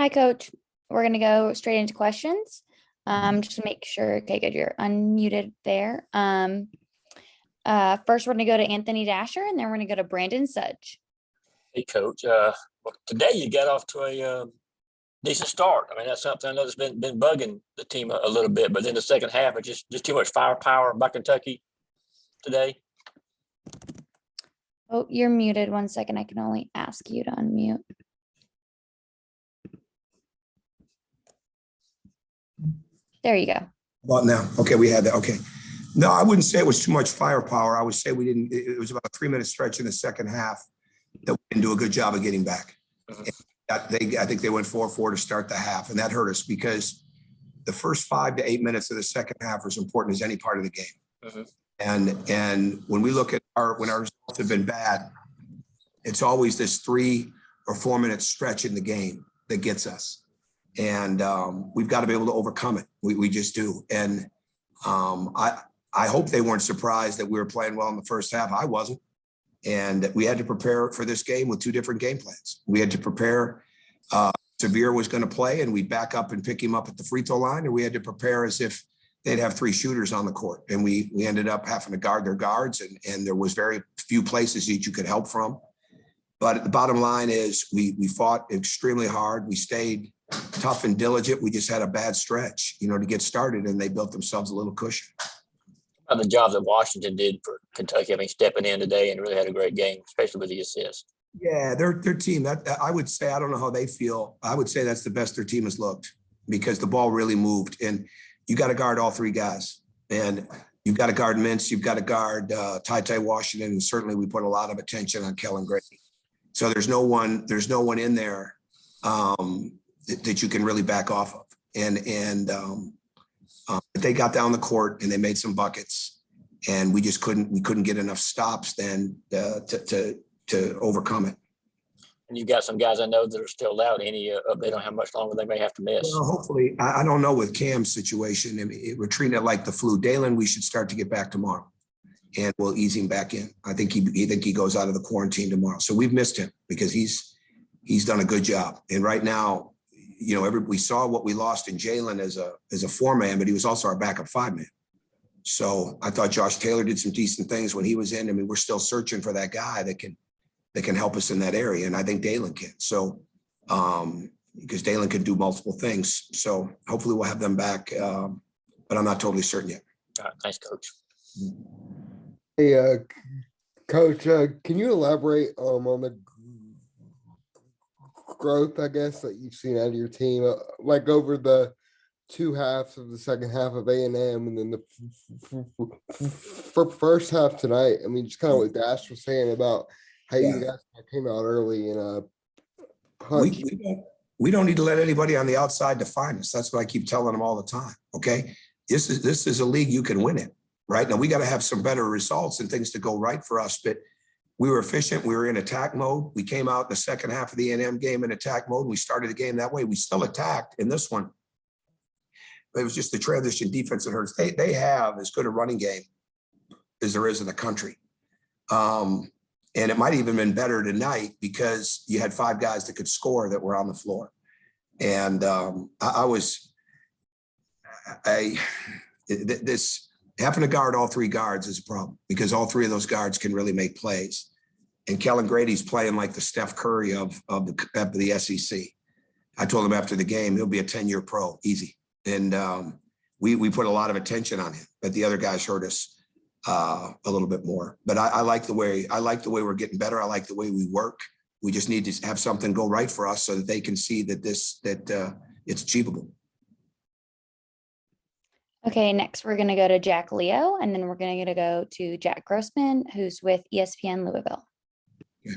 Hi, Coach. We're going to go straight into questions. Just to make sure, okay, good, you're unmuted there. First, we're going to go to Anthony Dasher, and then we're going to go to Brandon Sudge. Hey, Coach. Well, today you got off to a decent start. I mean, that's something I know that's been bugging the team a little bit, but then the second half, it's just too much firepower by Kentucky today. Oh, you're muted. 1 second. I can only ask you to unmute. There you go. About now. Okay, we had that. Okay. No, I wouldn't say it was too much firepower. I would say we didn't. It was about a 3-minute stretch in the second half that we didn't do a good job of getting back. I think they went 4-4 to start the half, and that hurt us because the first 5 to 8 minutes of the second half are as important as any part of the game. And when we look at when our results have been bad, it's always this 3 or 4 minute stretch in the game that gets us. And we've got to be able to overcome it. We just do. And I hope they weren't surprised that we were playing well in the first half. I wasn't. And we had to prepare for this game with 2 different game plans. We had to prepare Severe was going to play and we'd back up and pick him up at the free throw line. And we had to prepare as if they'd have 3 shooters on the court. And we ended up having to guard their guards. And there was very few places that you could help from. But the bottom line is we fought extremely hard. We stayed tough and diligent. We just had a bad stretch, to get started, and they built themselves a little cushion. The job that Washington did for Kentucky, I mean, stepping in today and really had a great game, especially with the assist. Yeah, their team, that I would say, I don't know how they feel. I would say that's the best their team has looked because the ball really moved. And you got to guard all 3 guys. And you've got to guard Mintz, you've got to guard Ty Washington, and certainly we put a lot of attention on Kellen Grady. So there's no one in there that you can really back off of. And they got down the court and they made some buckets, and we just couldn't get enough stops then to overcome it. And you've got some guys I know that are still out. They don't know how much longer they may have to miss. Well, hopefully, I don't know with Cam's situation. I mean, we're treating it like the flu. Dalen, we should start to get back tomorrow, and we'll ease him back in. I think he goes out of the quarantine tomorrow. So we've missed him because he's done a good job. And right now, we saw what we lost in Jalen as a 4-man, but he was also our backup 5-man. So I thought Josh Taylor did some decent things when he was in. I mean, we're still searching for that guy that can help us in that area. And I think Dalen can. So because Dalen can do multiple things. So hopefully we'll have them back. But I'm not totally certain yet. All right, thanks, Coach. Hey, Coach, can you elaborate on the growth, I guess, that you've seen out of your team, like over the 2 halves of the second half of A&M and then the first half tonight? I mean, just kind of what Dash was saying about how you guys came out early and punch. We don't need to let anybody on the outside define us. That's what I keep telling them all the time. Okay, this is a league you can win it. Right now, we got to have some better results and things to go right for us. But we were efficient. We were in attack mode. We came out in the second half of the A&M game in attack mode. We started the game that way. We still attacked in this one. But it was just the transition defense that hurts. They have as good a running game as there is in the country. And it might have even been better tonight because you had 5 guys that could score that were on the floor. And this having to guard all 3 guards is a problem because all 3 of those guards can really make plays. And Kellen Grady's playing like the Steph Curry of the SEC. I told him after the game, he'll be a 10-year pro, easy. And we put a lot of attention on him, but the other guys hurt us a little bit more. But I like the way we're getting better. I like the way we work. We just need to have something go right for us so that they can see that it's achievable. Okay, next we're going to go to Jack Leo, and then we're going to go to Jack Grossman, who's with ESPN Louisville. Yeah.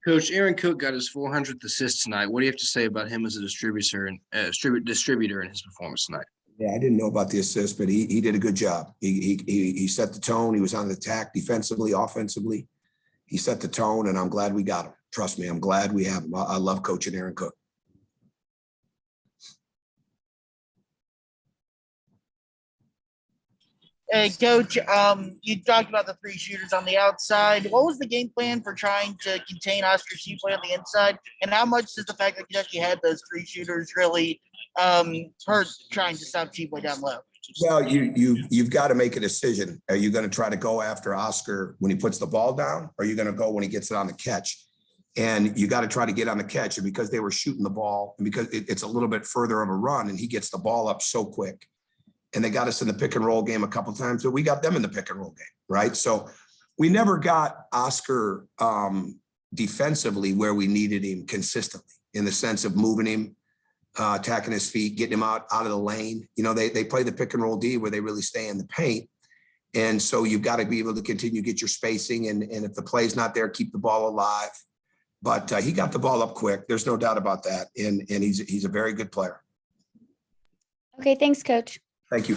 Coach, Aaron Cook got his 400th assist tonight. What do you have to say about him as a distributor and distributor in his performance tonight? Yeah, I didn't know about the assist, but he did a good job. He set the tone. He was on the attack defensively, offensively. He set the tone, and I'm glad we got him. Trust me, I'm glad we have him. I love coaching Aaron Cook. Hey, Coach, you talked about the three shooters on the outside. What was the game plan for trying to contain Oscar Shifley on the inside? And how much does the fact that Kentucky had those three shooters really hurt trying to stop Shifley down low? Well, you've got to make a decision. Are you going to try to go after Oscar when he puts the ball down? Or are you going to go when he gets it on the catch? And you got to try to get on the catch. And because they were shooting the ball, and because it's a little bit further of a run, and he gets the ball up so quick. And they got us in the pick and roll game a couple of times, but we got them in the pick and roll game, right? So we never got Oscar defensively where we needed him consistently, in the sense of moving him, attacking his feet, getting him out of the lane. You know, they play the pick and roll D where they really stay in the paint. And so you've got to be able to continue to get your spacing. And if the play's not there, keep the ball alive. But he got the ball up quick. There's no doubt about that. And he's a very good player. Okay, thanks, Coach. Thank you.